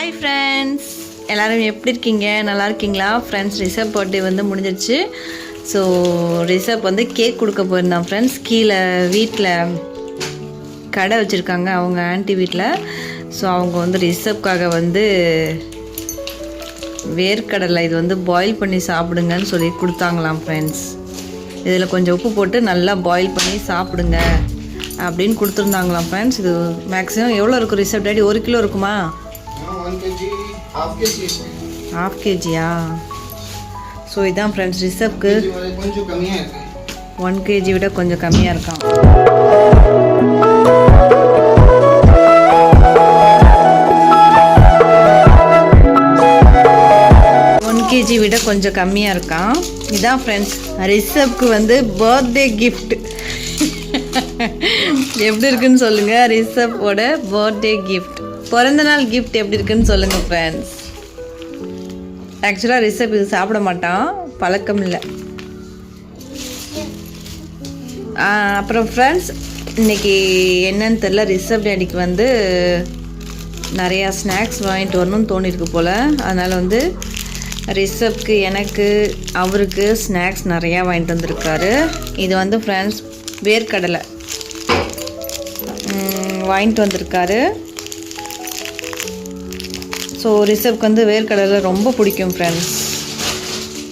Hi friends, எல்லோரும் எப்படி இருக்கீங்க? நல்லா இருக்கீங்களா? ஃப்ரெண்ட்ஸ், ரிசர்வ் பர்த்டே வந்து முடிஞ்சிருச்சு. ஸோ ரிசர்வ் வந்து கேக் கொடுக்க போயிருந்தான் ஃப்ரெண்ட்ஸ். கீழே வீட்டில் கடை வச்சுருக்காங்க அவங்க ஆண்டி வீட்டில். ஸோ அவங்க வந்து ரிசர்வ்க்காக வந்து வேர்க்கடலை இது வந்து பாயில் பண்ணி சாப்பிடுங்கன்னு சொல்லி கொடுத்தாங்களாம் ஃப்ரெண்ட்ஸ். இதில் கொஞ்சம் உப்பு போட்டு நல்லா பாயில் பண்ணி சாப்பிடுங்க அப்படின்னு கொடுத்துருந்தாங்களாம் ஃப்ரெண்ட்ஸ். இது மேக்ஸிமம் எவ்வளோ இருக்கும் ரிசர்வ் டேடி? 1 கிலோ இருக்குமா? 1 kg, ½ kg-யா? ஸோ இதான் ஃப்ரெண்ட்ஸ் ரிசர்வ்க்கு. கொஞ்சம் கம்மியாக இருக்கு. 1 kg விட கொஞ்சம் கம்மியாக இருக்கான். 1 kg விட கொஞ்சம் கம்மியாக இருக்கான். இதான் ஃப்ரெண்ட்ஸ் ரிசர்வ்க்கு வந்து பர்த்டே கிஃப்ட். எப்படி இருக்குன்னு சொல்லுங்கள். ரிசர்வோட பர்த்டே கிஃப்ட், பிறந்தநாள் கிஃப்ட் எப்படி இருக்குன்னு சொல்லுங்கள் ஃப்ரெண்ட்ஸ். ஆக்சுவலாக ரிசர்வ் இது சாப்பிட மாட்டான், பழக்கம் இல்லை. அப்புறம் ஃப்ரெண்ட்ஸ், இன்றைக்கி என்னன்னு தெரில, ரிசர்வ் டேடிக்கு வந்து நிறையா ஸ்நாக்ஸ் வாங்கிட்டு வரணும்னு தோணிருக்கு போல். அதனால் வந்து ரிசர்வ்க்கு, எனக்கு, அவருக்கு ஸ்நாக்ஸ் நிறையா வாங்கிட்டு வந்திருக்காரு. இது வந்து ஃப்ரெண்ட்ஸ் வேர்க்கடலை வாங்கிட்டு வந்திருக்காரு. ஸோ ரிசர்வ்க்கு வந்து வேர்க்கடலை ரொம்ப பிடிக்கும் ஃப்ரெண்ட்ஸ்.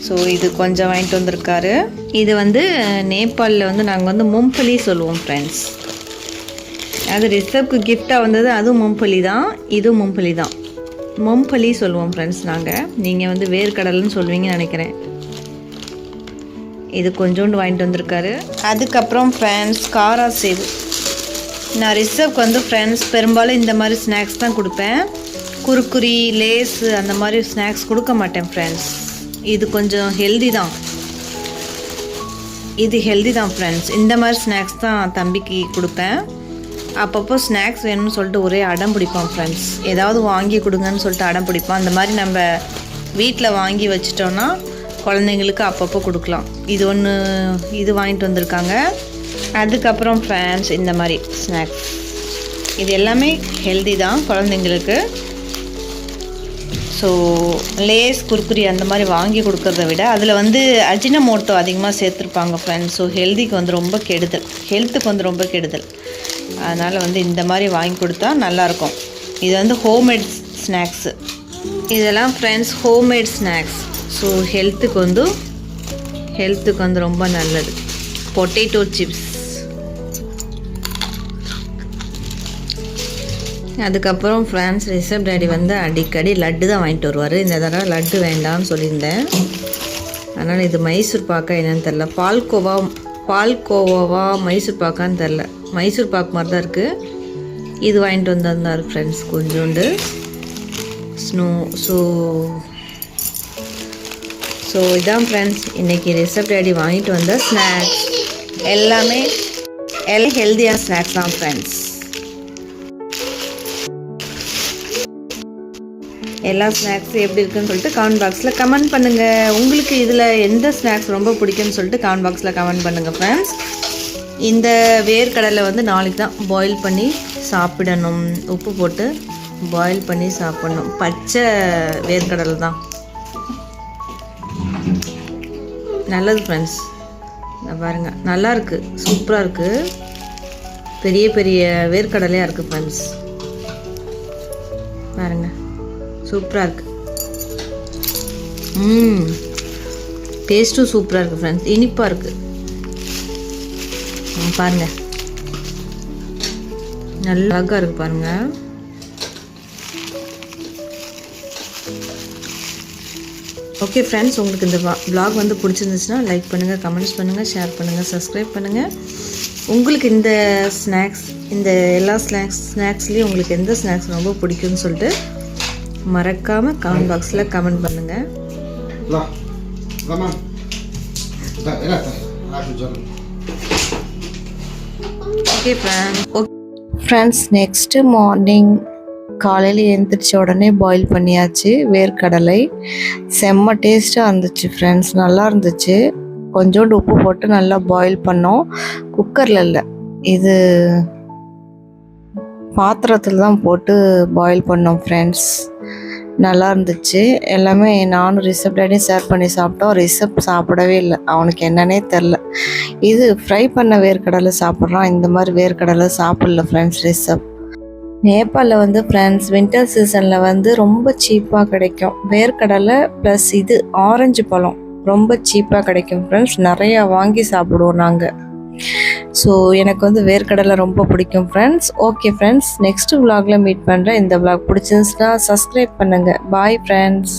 ஸோ இது கொஞ்சம் வாங்கிட்டு வந்திருக்காரு. இது வந்து நேபாளில் வந்து நாங்கள் வந்து மும்பலி சொல்லுவோம் ஃப்ரெண்ட்ஸ். அது ரிசர்வ்க்கு கிஃப்டாக வந்தது. அதுவும் மும்பலி தான், இதுவும் மும்பலி தான். மும்பலி சொல்லுவோம் ஃப்ரெண்ட்ஸ் நாங்கள். நீங்கள் வந்து வேர்க்கடலைன்னு சொல்லுவீங்கன்னு நினைக்கிறேன். இது கொஞ்சோண்டு வாங்கிட்டு வந்திருக்காரு. அதுக்கப்புறம் ஃப்ரெண்ட்ஸ் காரா சேவு. நான் ரிசர்வ்க்கு வந்து ஃப்ரெண்ட்ஸ் பெரும்பாலும் இந்த மாதிரி ஸ்நாக்ஸ் தான் கொடுப்பேன். குறுக்குரி, லேஸு அந்த மாதிரி ஸ்நாக்ஸ் கொடுக்க மாட்டேன் ஃப்ரெண்ட்ஸ். இது கொஞ்சம் ஹெல்தி தான், இது ஹெல்தி தான் ஃப்ரெண்ட்ஸ். இந்த மாதிரி ஸ்நாக்ஸ் தான் தம்பிக்கு கொடுப்பேன். அப்பப்போ ஸ்நாக்ஸ் வேணும்னு சொல்லிட்டு ஒரே அடம் பிடிப்பான் ஃப்ரெண்ட்ஸ். ஏதாவது வாங்கி கொடுங்கன்னு சொல்லிட்டு அடம் பிடிப்பான். அந்த மாதிரி நம்ம வீட்டில் வாங்கி வச்சிட்டோன்னா குழந்தைங்களுக்கு அப்பப்போ கொடுக்கலாம். இது ஒன்று, இது வாங்கிட்டு வந்திருக்காங்க. அதுக்கப்புறம் ஃப்ரெண்ட்ஸ் இந்த மாதிரி ஸ்நாக்ஸ், இது எல்லாமே ஹெல்தி தான் குழந்தைங்களுக்கு. ஸோ லேஸ், குர்குரி அந்த மாதிரி வாங்கி கொடுக்கறத விட அதில் வந்து அஜினமோட்டோ அதிகமாக சேர்த்துருப்பாங்க ஃப்ரெண்ட்ஸ். ஸோ ஹெல்திக்கு வந்து ரொம்ப கெடுதல், ஹெல்த்துக்கு வந்து ரொம்ப கெடுதல். அதனால் வந்து இந்த மாதிரி வாங்கி கொடுத்தா நல்லாயிருக்கும். இது வந்து ஹோம்மேட் ஸ்நாக்ஸு இதெல்லாம் ஃப்ரெண்ட்ஸ், ஹோம்மேட் ஸ்நாக்ஸ். ஸோ ஹெல்த்துக்கு வந்து ரொம்ப நல்லது. Potato chips. அதுக்கப்புறம் ஃப்ரெண்ட்ஸ் ரிசர்வ் டேடி வந்து அடிக்கடி லட்டு தான் வாங்கிட்டு வருவார். இந்த தடவை லட்டு வேண்டாம்னு சொல்லியிருந்தேன். அதனால் இது மைசூர் பாக்கா என்னன்னு தெரில, பால்கோவாவா மைசூர் பாக்கான்னு தெரில. மைசூர் பாக் மாதிரி தான் இருக்குது. இது வாங்கிட்டு வந்திருந்தார் ஃப்ரெண்ட்ஸ் கொஞ்சோண்டு ஸ்னோ. ஸோ இதான் ஃப்ரெண்ட்ஸ் இன்றைக்கி ரிசர்வ் டேடி வாங்கிட்டு வந்த ஸ்நாக்ஸ். எல்லாமே ஹெல்தியான ஸ்நாக்ஸ் தான் ஃப்ரெண்ட்ஸ். எல்லா ஸ்நாக்ஸும் எப்படி இருக்குன்னு சொல்லிட்டு கமெண்ட் பாக்ஸில் கமெண்ட் பண்ணுங்கள். உங்களுக்கு இதில் எந்த ஸ்நாக்ஸ் ரொம்ப பிடிக்கும்னு சொல்லிட்டு கமெண்ட் பாக்ஸில் கமெண்ட் பண்ணுங்கள் ஃப்ரெண்ட்ஸ். இந்த வேர்க்கடலை வந்து நாளைக்கு தான் பாயில் பண்ணி சாப்பிடணும். உப்பு போட்டு பாயில் பண்ணி சாப்பிடணும். பச்சை வேர்க்கடலை தான் நல்லது ஃப்ரெண்ட்ஸ். பாருங்கள், நல்லா இருக்குது, சூப்பராக இருக்குது. பெரிய பெரிய வேர்க்கடலையாக இருக்குது ஃப்ரெண்ட்ஸ். பாருங்கள், சூப்பராக இருக்குது. டேஸ்ட்டும் சூப்பராக இருக்குது ஃப்ரெண்ட்ஸ். இனிப்பாக இருக்குது. பாருங்கள், நல்லா அழகாக இருக்குது பாருங்கள். ஓகே ஃப்ரெண்ட்ஸ், உங்களுக்கு இந்த vlog வந்து பிடிச்சிருந்துச்சுன்னா லைக் பண்ணுங்கள், கமெண்ட்ஸ் பண்ணுங்கள், ஷேர் பண்ணுங்கள், சப்ஸ்கிரைப் பண்ணுங்கள். உங்களுக்கு இந்த ஸ்நாக்ஸ், இந்த எல்லா ஸ்நாக்ஸ்லேயும் உங்களுக்கு எந்த ஸ்நாக்ஸ் ரொம்ப பிடிக்கும்னு சொல்லிட்டு மறக்காமல் கமெண்ட் பாக்ஸில் கமெண்ட் பண்ணுங்கள். ஓகே ஃப்ரெண்ட்ஸ், நெக்ஸ்ட்டு மார்னிங் காலையில் எழுந்திரிச்ச உடனே பாயில் பண்ணியாச்சு வேர்க்கடலை. செம்ம டேஸ்ட்டாக இருந்துச்சு ஃப்ரெண்ட்ஸ், நல்லா இருந்துச்சு. கொஞ்சோண்டு உப்பு போட்டு நல்லா பாயில் பண்ணோம். குக்கரில் இல்லை, இது பாத்திரத்தில் தான் போட்டு பாயில் பண்ணோம் ஃப்ரெண்ட்ஸ். நல்லா இருந்துச்சு. எல்லாமே நானும் ரிஷப் டேடியும் ஷேர் பண்ணி சாப்பிட்டோம். ரிஷப் சாப்பிடவே இல்லை, அவனுக்கு என்னன்னே தெரில. இது ஃப்ரை பண்ண வேர்க்கடலை சாப்பிட்றான், இந்த மாதிரி வேர்க்கடலை சாப்பிடல ஃப்ரெண்ட்ஸ் ரிஷப். நேபாளில் வந்து ஃப்ரெண்ட்ஸ் வின்டர் சீசனில் வந்து ரொம்ப சீப்பாக கிடைக்கும் வேர்க்கடலை ப்ளஸ் இது ஆரஞ்சு பழம் ரொம்ப சீப்பாக கிடைக்கும் ஃப்ரெண்ட்ஸ். நிறையா வாங்கி சாப்பிடுவோம் நாங்கள். ஸோ எனக்கு வந்து வேர்க்கடலை ரொம்ப பிடிக்கும் ஃப்ரெண்ட்ஸ். ஓகே ஃப்ரெண்ட்ஸ், நெக்ஸ்ட் vlogல மீட் பண்ணுறேன். இந்த vlog பிடிச்சிருந்துச்சுன்னா சப்ஸ்கிரைப் பண்ணுங்கள். Bye friends.